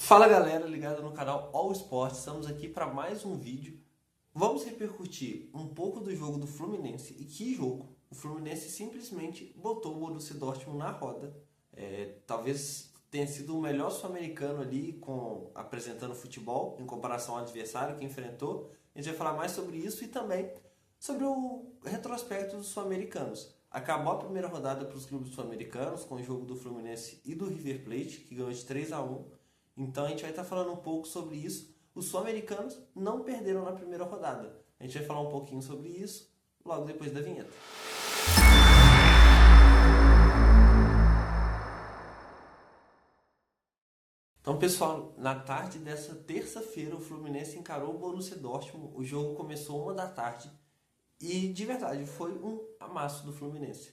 Fala galera, ligada no canal All Sports, estamos aqui para mais um vídeo. Vamos repercutir um pouco do jogo do Fluminense. E que jogo! O Fluminense simplesmente botou o Borussia Dortmund na roda. Talvez tenha sido o melhor sul-americano ali apresentando futebol em comparação ao adversário que enfrentou. A gente vai falar mais sobre isso e também sobre o retrospecto dos sul-americanos. Acabou a primeira rodada para os clubes sul-americanos com o jogo do Fluminense e do River Plate, que ganhou de 3-1. Então a gente vai estar falando um pouco sobre isso. Os sul-americanos não perderam na primeira rodada. A gente vai falar um pouquinho sobre isso logo depois da vinheta. Então, pessoal, na tarde dessa terça-feira, o Fluminense encarou o Borussia Dortmund. O jogo começou 1 da tarde e, de verdade, foi um amasso do Fluminense.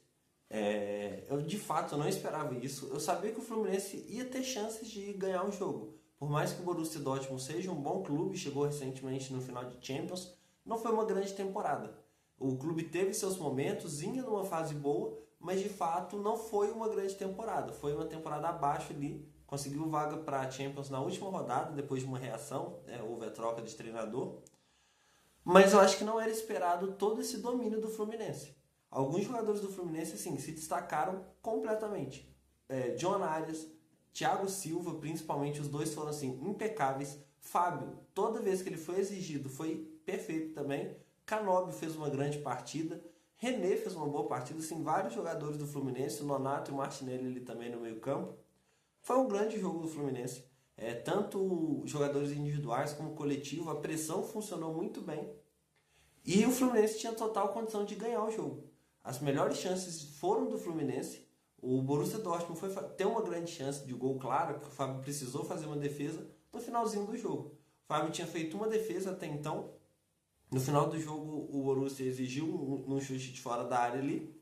Eu, de fato, não esperava isso. Eu sabia que o Fluminense ia ter chances de ganhar o jogo. Por mais que o Borussia Dortmund seja um bom clube, chegou recentemente no final de Champions, não foi uma grande temporada. O clube teve seus momentos, vinha numa fase boa, mas de fato não foi uma grande temporada. Foi uma temporada abaixo ali. Conseguiu vaga para a Champions na última rodada, depois de uma reação, houve a troca de treinador. Mas eu acho que não era esperado todo esse domínio do Fluminense. Alguns jogadores do Fluminense assim, se destacaram completamente. John Arias, Thiago Silva, principalmente, os dois foram assim, impecáveis. Fábio, toda vez que ele foi exigido, foi perfeito também. Canóbio fez uma grande partida. René fez uma boa partida. Assim, vários jogadores do Fluminense, o Nonato e o Martinelli ali também no meio campo. Foi um grande jogo do Fluminense. Tanto jogadores individuais como coletivo, a pressão funcionou muito bem. E o Fluminense tinha total condição de ganhar o jogo. As melhores chances foram do Fluminense. O Borussia Dortmund foi ter uma grande chance de gol, claro, que o Fábio precisou fazer uma defesa no finalzinho do jogo. O Fábio tinha feito uma defesa até então. No final do jogo, o Borussia exigiu um chute de fora da área ali.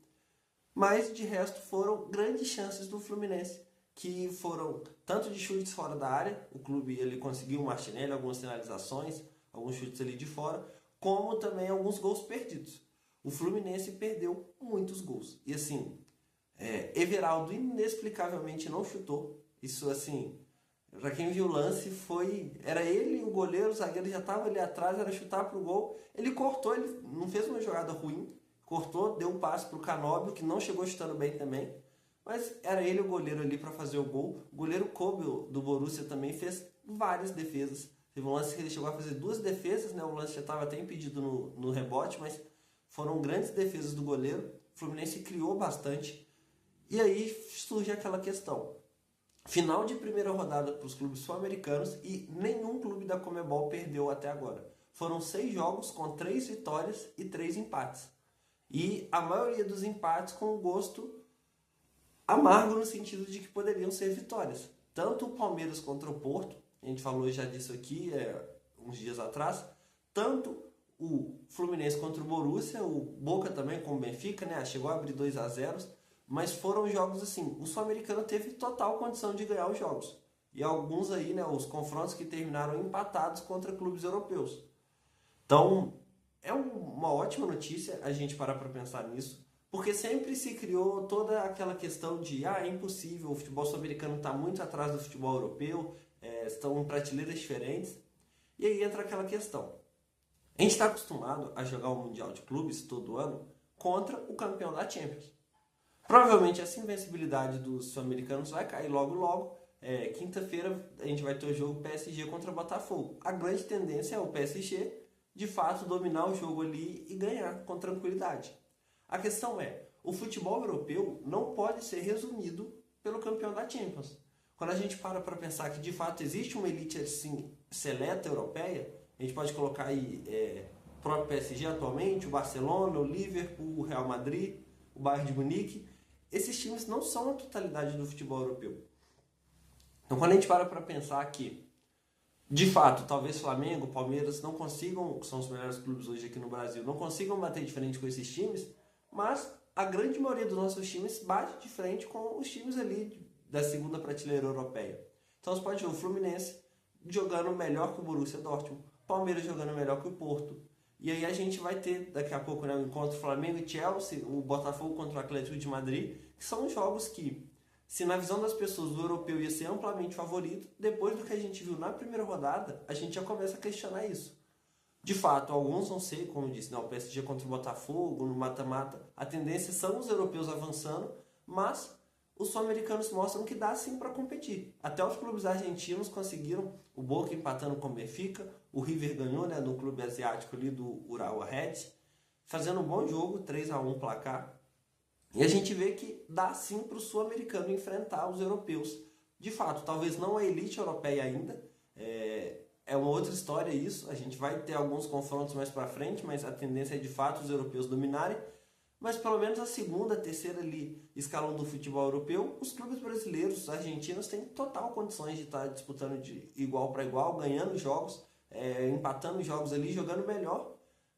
Mas, de resto, foram grandes chances do Fluminense, que foram tanto de chutes fora da área, o clube ele conseguiu o Martinelli, algumas finalizações, alguns chutes ali de fora, como também alguns gols perdidos. O Fluminense perdeu muitos gols. E assim, Everaldo inexplicavelmente não chutou. Isso assim, para quem viu o lance, era ele, o goleiro, o zagueiro já estava ali atrás, era chutar pro gol. Ele cortou, ele não fez uma jogada ruim, cortou, deu um passe pro Canóbio, que não chegou chutando bem também. Mas era ele o goleiro ali para fazer o gol. O goleiro Kobe do Borussia também fez várias defesas. Teve um lance que ele chegou a fazer 2 defesas, né? O lance já estava até impedido no rebote, mas foram grandes defesas do goleiro. O Fluminense criou bastante. E aí surge aquela questão. Final de primeira rodada para os clubes sul-americanos e nenhum clube da Conmebol perdeu até agora. Foram 6 jogos com 3 vitórias e 3 empates. E a maioria dos empates com gosto amargo no sentido de que poderiam ser vitórias. Tanto o Palmeiras contra o Porto, a gente falou já disso aqui uns dias atrás, tanto o Fluminense contra o Borussia, o Boca também com o Benfica, né? Chegou a abrir 2-0, mas foram jogos assim, o Sul-Americano teve total condição de ganhar os jogos. E alguns aí, né, os confrontos que terminaram empatados contra clubes europeus. Então, é uma ótima notícia a gente parar para pensar nisso, porque sempre se criou toda aquela questão de é impossível, o futebol sul-americano está muito atrás do futebol europeu, estão em prateleiras diferentes. E aí entra aquela questão. A gente está acostumado a jogar o Mundial de Clubes todo ano contra o campeão da Champions. Provavelmente essa invencibilidade dos sul-americanos vai cair logo logo. Quinta-feira a gente vai ter o jogo PSG contra Botafogo. A grande tendência é o PSG de fato dominar o jogo ali e ganhar com tranquilidade. A questão o futebol europeu não pode ser resumido pelo campeão da Champions. Quando a gente para pensar que de fato existe uma elite assim, seleta europeia, a gente pode colocar aí o próprio PSG atualmente, o Barcelona, o Liverpool, o Real Madrid, o Bayern de Munique. Esses times não são a totalidade do futebol europeu. Então quando a gente para pensar que de fato, talvez Flamengo, Palmeiras não consigam, que são os melhores clubes hoje aqui no Brasil, não consigam bater de frente com esses times, mas a grande maioria dos nossos times bate de frente com os times ali da segunda prateleira europeia. Então você pode ver o Fluminense jogando melhor que o Borussia Dortmund, Palmeiras jogando melhor que o Porto. E aí a gente vai ter daqui a pouco, né, o encontro Flamengo e Chelsea, o Botafogo contra o Atlético de Madrid, que são jogos que Se na visão das pessoas o europeu ia ser amplamente favorito, depois do que a gente viu na primeira rodada, a gente já começa a questionar isso. De fato, alguns vão ser, como eu disse, o PSG contra o Botafogo, no mata-mata, a tendência são os europeus avançando, mas os sul-americanos mostram que dá sim para competir. Até os clubes argentinos conseguiram, o Boca empatando com o Benfica, o River ganhou, né, no clube asiático ali do Urawa Reds, fazendo um bom jogo, 3-1 placar. E a gente vê que dá sim para o sul-americano enfrentar os europeus. De fato, talvez não a elite europeia ainda, é uma outra história isso, a gente vai ter alguns confrontos mais para frente, mas a tendência é de fato os europeus dominarem. Mas pelo menos a segunda, terceira ali, escalão do futebol europeu, os clubes brasileiros, os argentinos têm total condições de estar disputando de igual para igual, ganhando jogos, empatando jogos ali, jogando melhor.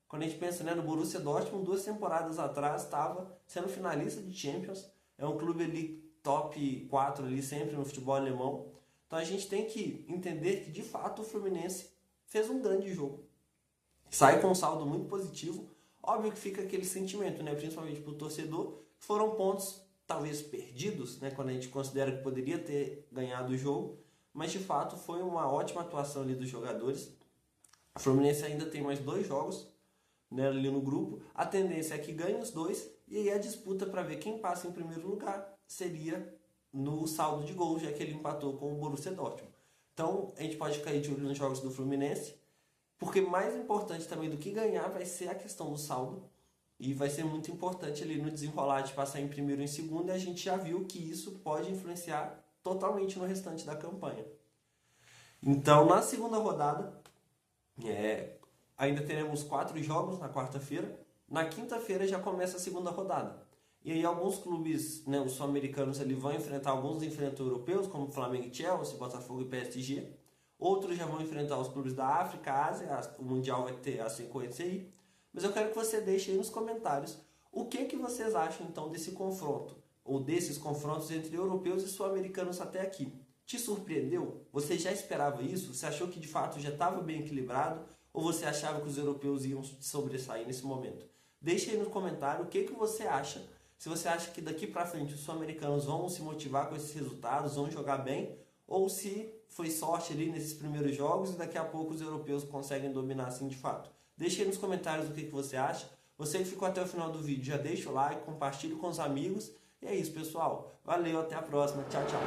Quando a gente pensa, né, no Borussia Dortmund, 2 temporadas atrás estava sendo finalista de Champions, é um clube ali top 4 ali sempre no futebol alemão. Então a gente tem que entender que de fato o Fluminense fez um grande jogo. Sai com um saldo muito positivo. Óbvio que fica aquele sentimento, né, principalmente para o torcedor, que foram pontos talvez perdidos, né, quando a gente considera que poderia ter ganhado o jogo, mas de fato foi uma ótima atuação ali dos jogadores. O Fluminense ainda tem mais 2 jogos, né, ali no grupo. A tendência é que ganhe os 2 e aí a disputa para ver quem passa em primeiro lugar seria no saldo de gols, já que ele empatou com o Borussia Dortmund. Então a gente pode cair de olho nos jogos do Fluminense, porque mais importante também do que ganhar vai ser a questão do saldo, e vai ser muito importante ali no desenrolar de passar em primeiro e em segundo, e a gente já viu que isso pode influenciar totalmente no restante da campanha. Então na segunda rodada, ainda teremos 4 jogos na quarta-feira. Na quinta-feira já começa a segunda rodada. E aí alguns clubes, né, os sul-americanos ali vão enfrentar, alguns enfrentam europeus, como Flamengo e Chelsea, Botafogo e PSG. Outros já vão enfrentar os clubes da África, Ásia, o Mundial vai ter a sequência aí. Mas eu quero que você deixe aí nos comentários o que vocês acham então desse confronto, ou desses confrontos entre europeus e sul-americanos até aqui. Te surpreendeu? Você já esperava isso? Você achou que de fato já estava bem equilibrado? Ou você achava que os europeus iam sobressair nesse momento? Deixe aí no comentário o que você acha. Se você acha que daqui para frente os sul-americanos vão se motivar com esses resultados, vão jogar bem, ou se foi sorte ali nesses primeiros jogos e daqui a pouco os europeus conseguem dominar assim de fato. Deixe aí nos comentários o que você acha. Você que ficou até o final do vídeo, já deixa o like, compartilhe com os amigos. E é isso, pessoal. Valeu, até a próxima. Tchau, tchau.